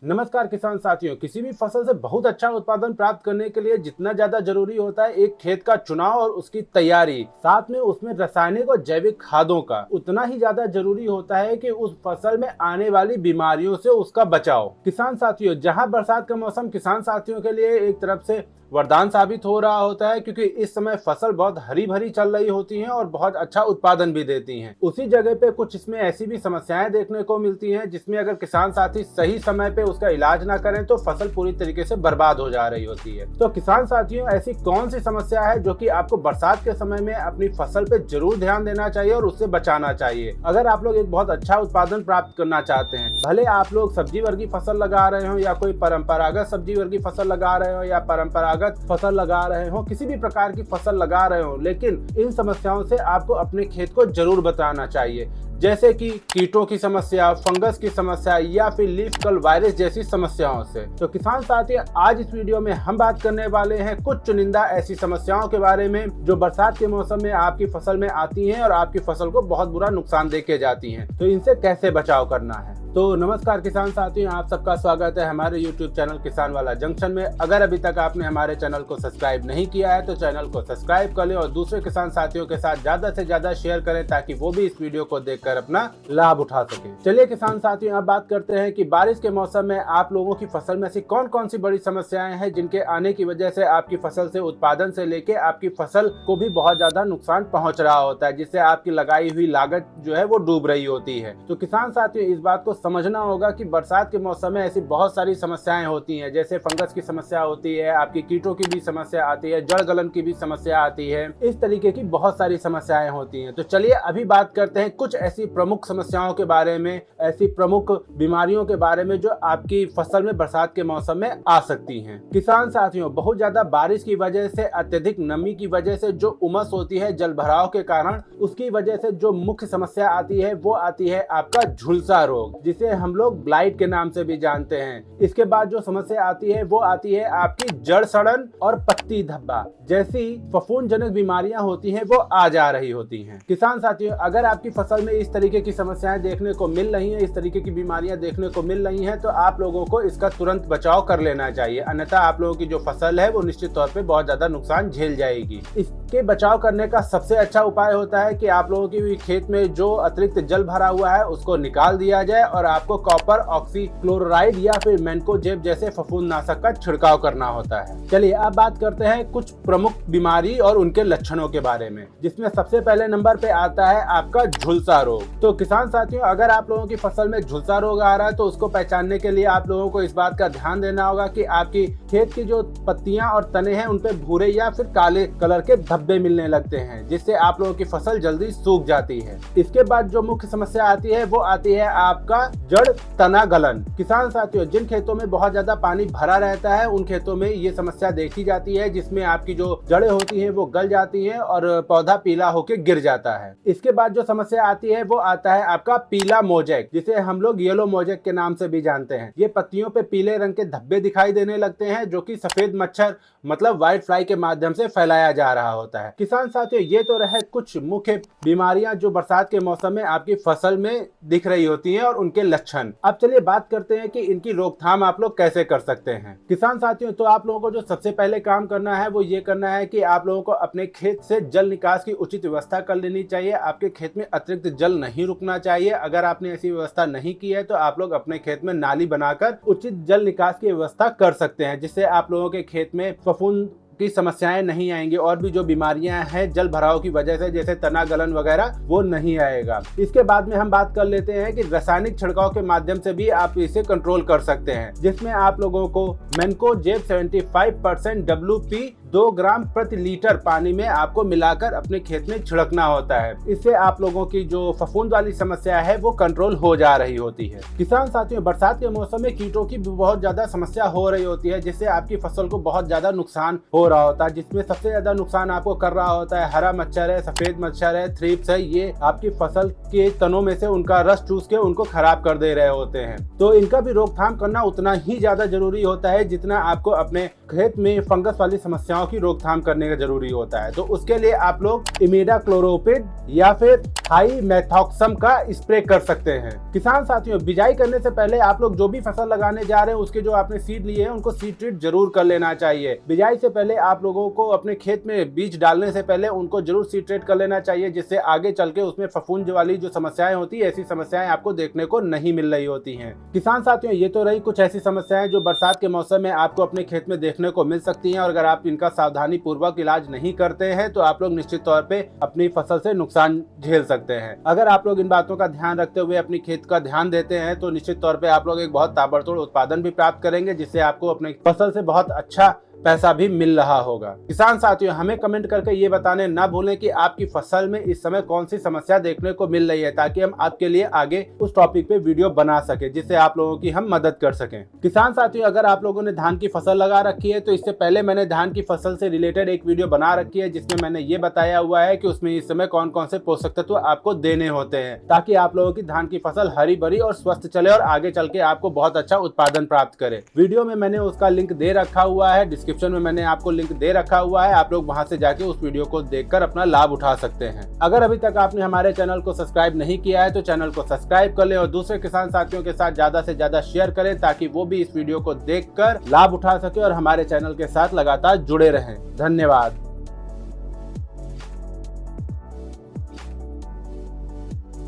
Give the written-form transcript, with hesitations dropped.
नमस्कार किसान साथियों, किसी भी फसल से बहुत अच्छा उत्पादन प्राप्त करने के लिए जितना ज्यादा जरूरी होता है एक खेत का चुनाव और उसकी तैयारी, साथ में उसमें रासायनिक और जैविक खादों का, उतना ही ज्यादा जरूरी होता है कि उस फसल में आने वाली बीमारियों से उसका बचाव। किसान साथियों, जहां बरसात का मौसम किसान साथियों के लिए एक तरफ से वरदान साबित हो रहा होता है क्योंकि इस समय फसल बहुत हरी भरी चल रही होती है और बहुत अच्छा उत्पादन भी देती हैं। उसी जगह पे कुछ इसमें ऐसी भी समस्याएं देखने को मिलती हैं जिसमें अगर किसान साथी सही समय पे उसका इलाज ना करें तो फसल पूरी तरीके से बर्बाद हो जा रही होती है। तो किसान साथियों, ऐसी कौन सी समस्या है जो कि आपको बरसात के समय में अपनी फसल पे जरूर ध्यान देना चाहिए और उससे बचाना चाहिए। अगर आप लोग एक बहुत अच्छा उत्पादन प्राप्त करना चाहते हैं, भले आप लोग सब्जी वर्गीय फसल लगा रहे हो या कोई परंपरागत सब्जी वर्गीय फसल लगा रहे हो या परंपरागत फसल लगा रहे हो, किसी भी प्रकार की फसल लगा रहे हो, लेकिन इन समस्याओं से आपको अपने खेत को जरूर बचाना चाहिए, जैसे कि कीटों की समस्या, फंगस की समस्या या फिर लीफ कर्ल वायरस जैसी समस्याओं से। तो किसान साथी, आज इस वीडियो में हम बात करने वाले हैं कुछ चुनिंदा ऐसी समस्याओं के बारे में जो बरसात के मौसम में आपकी फसल में आती हैं और आपकी फसल को बहुत बुरा नुकसान देके जाती हैं। तो इनसे कैसे बचाव करना है। तो नमस्कार किसान साथियों, आप सबका स्वागत है हमारे YouTube चैनल किसान वाला जंक्शन में। अगर अभी तक आपने हमारे चैनल को सब्सक्राइब नहीं किया है तो चैनल को सब्सक्राइब कर लें और दूसरे किसान साथियों के साथ ज्यादा से ज्यादा शेयर करें ताकि वो भी इस वीडियो को देखकर अपना लाभ उठा सके। चलिए किसान साथियों, अब बात करते हैं कि बारिश के मौसम में आप लोगों की फसल में ऐसी कौन कौन सी बड़ी समस्याएं हैं जिनके आने की वजह से आपकी फसल से उत्पादन से लेके आपकी फसल को भी बहुत ज्यादा नुकसान पहुंच रहा होता है, जिससे आपकी लगाई हुई लागत जो है वो डूब रही होती है। तो किसान साथियों, इस बात को समझना होगा कि बरसात के मौसम में ऐसी बहुत सारी समस्याएं होती हैं, जैसे फंगस की समस्या होती है, आपकी कीटों की भी समस्या आती है, जड़ गलन की भी समस्या आती है, इस तरीके की बहुत सारी समस्याएं होती हैं। तो चलिए अभी बात करते हैं कुछ ऐसी प्रमुख समस्याओं के बारे में, ऐसी प्रमुख बीमारियों के बारे में जो आपकी फसल में बरसात के मौसम में आ सकती हैं। किसान साथियों, बहुत ज्यादा बारिश की वजह से, अत्यधिक नमी की वजह से जो उमस होती है जल भराव के कारण, उसकी वजह से जो मुख्य समस्या आती है वो आती है आपका झुलसा रोग, जिसे हम लोग ब्लाइट के नाम से भी जानते हैं। इसके बाद जो समस्या आती है वो आती है आपकी जड़ सड़न और पत्ती धब्बा जैसी फफूंदजनक बीमारियां होती हैं, वो आ जा रही होती हैं। किसान साथियों, अगर आपकी फसल में इस तरीके की समस्याएं देखने को मिल रही हैं, इस तरीके की बीमारियां देखने को मिल रही हैं, तो आप लोगों को इसका तुरंत बचाव कर लेना चाहिए, अन्यथा आप लोगों की जो फसल है वो निश्चित तौर पे बहुत ज्यादा नुकसान झेल जाएगी। इसके बचाव करने का सबसे अच्छा उपाय होता है कि आप लोगों की खेत में जो अतिरिक्त जल भरा हुआ है उसको निकाल दिया जाए और आपको कॉपर ऑक्सीक्लोराइड या फिर मैनकोजेब जैसे फफूंदनाशक का छिड़काव करना होता है। चलिए अब बात करते हैं कुछ प्रमुख बीमारी और उनके लक्षणों के बारे में, जिसमें सबसे पहले नंबर पे आता है आपका झुलसा रोग। तो किसान साथियों, अगर आप लोगों की फसल में झुलसा रोग आ रहा है तो उसको पहचानने के लिए आप लोगों को इस बात का ध्यान देना होगा कि आपकी खेत की जो पत्तियां और तने हैं उन पे भूरे या फिर काले कलर के धब्बे मिलने लगते हैं, जिससे आप लोगों की फसल जल्दी सूख जाती है। इसके बाद जो मुख्य समस्या आती है वो आती है आपका जड़ तना गलन। किसान साथियों, जिन खेतों में बहुत ज्यादा पानी भरा रहता है उन खेतों में ये समस्या देखी जाती है, जिसमें आपकी जो जड़ें होती हैं वो गल जाती हैं और पौधा पीला होकर गिर जाता है। इसके बाद जो समस्या आती है वो आता है आपका पीला मोजेक, जिसे हम लोग येलो मोजेक के नाम से भी जानते हैं। ये पत्तियों पे पीले रंग के धब्बे दिखाई देने लगते हैं जो कि सफेद मच्छर मतलब व्हाइट फ्लाई के माध्यम से फैलाया जा रहा होता है। किसान साथियों, ये तो रहे कुछ मुख्य बीमारियां जो बरसात के मौसम में आपकी फसल में दिख रही होती हैं और उनके लक्षण। अब चलिए बात करते हैं कि इनकी रोकथाम आप लोग कैसे कर सकते हैं। किसान साथियों, तो आप लोगों को जो सबसे पहले काम करना है वो ये करना है कि आप लोगों को अपने खेत से जल निकास की उचित व्यवस्था कर लेनी चाहिए। आपके खेत में अतिरिक्त जल नहीं रुकना चाहिए। अगर आपने ऐसी व्यवस्था नहीं की है तो आप लोग अपने खेत में नाली बनाकर उचित जल निकास की व्यवस्था कर सकते हैं, जिससे आप लोगों के खेत में फफूंद की समस्याएं नहीं आएंगी और भी जो बीमारियां हैं जल भराव की वजह से जैसे तना गलन वगैरह वो नहीं आएगा। इसके बाद में हम बात कर लेते हैं कि रासायनिक छिड़काव के माध्यम से भी आप इसे कंट्रोल कर सकते हैं, जिसमें आप लोगों को मैनकोजेब 75% WP 2 ग्राम प्रति लीटर पानी में आपको मिलाकर अपने खेत में छिड़कना होता है। इससे आप लोगों की जो फफूंद वाली समस्या है वो कंट्रोल हो जा रही होती है। किसान साथियों, बरसात के मौसम में कीटों की बहुत ज्यादा समस्या हो रही होती है, जिससे आपकी फसल को बहुत ज्यादा नुकसान हो रहा होता है, जिसमें सबसे ज्यादा नुकसान आपको कर रहा होता है हरा मच्छर है, सफेद मच्छर है, थ्रिप्स है। ये आपकी फसल के तनों में से उनका रस चूस के उनको खराब कर दे रहे होते हैं। तो इनका भी रोकथाम करना उतना ही ज्यादा जरूरी होता है जितना आपको अपने खेत में फंगस वाली समस्या समस्याओं की रोकथाम करने का जरूरी होता है। तो उसके लिए आप लोग इमिडाक्लोप्रिड या फिर थाइमेथॉक्सम का स्प्रे कर सकते हैं। किसान साथियों, बिजाई करने से पहले आप लोग जो भी फसल लगाने जा रहे हैं उसके जो आपने सीड लिए हैं उनको सीड ट्रीट जरूर कर लेना चाहिए। बिजाई से पहले आप लोगों को अपने खेत में बीज डालने से पहले उनको जरूर सीड ट्रीट कर लेना चाहिए, जिससे आगे चल के उसमें फफूंद वाली जो समस्याएं होती है, ऐसी समस्याएं आपको देखने को नहीं मिल रही होती हैं। किसान साथियों, ये तो रही कुछ ऐसी समस्याएं जो बरसात के मौसम में आपको अपने खेत में देखने को मिल सकती हैं, और अगर आप इनका सावधानी पूर्वक इलाज नहीं करते हैं तो आप लोग निश्चित तौर पे अपनी फसल से नुकसान झेल सकते हैं। अगर आप लोग इन बातों का ध्यान रखते हुए अपनी खेत का ध्यान देते हैं तो निश्चित तौर पे आप लोग एक बहुत ताबड़तोड़ उत्पादन भी प्राप्त करेंगे, जिससे आपको अपने फसल से बहुत अच्छा पैसा भी मिल रहा होगा। किसान साथियों, हमें कमेंट करके ये बताने ना भूलें कि आपकी फसल में इस समय कौन सी समस्या देखने को मिल रही है, ताकि हम आपके लिए आगे उस टॉपिक पे वीडियो बना सके, जिससे आप लोगों की हम मदद कर सकें। किसान साथियों, अगर आप लोगों ने धान की फसल लगा रखी है तो इससे पहले मैंने धान की फसल से रिलेटेड एक वीडियो बना रखी है, जिसमें मैंने ये बताया हुआ है कि उसमें इस समय कौन कौन से पोषक तत्व आपको देने होते हैं, ताकि आप लोगों की धान की फसल हरी भरी और स्वस्थ चले और आगे चल के आपको बहुत अच्छा उत्पादन प्राप्त करे। वीडियो में मैंने उसका लिंक दे रखा हुआ है, डिस्क्रिप्शन में मैंने आपको लिंक दे रखा हुआ है, आप लोग वहां से जाके उस वीडियो को देखकर अपना लाभ उठा सकते हैं। अगर अभी तक आपने हमारे चैनल को सब्सक्राइब नहीं किया है तो चैनल को सब्सक्राइब कर लें और दूसरे किसान साथियों के साथ ज्यादा से ज्यादा शेयर करें, ताकि वो भी इस वीडियो को देखकर लाभ उठा सके और हमारे चैनल के साथ लगातार जुड़े रहें। धन्यवाद।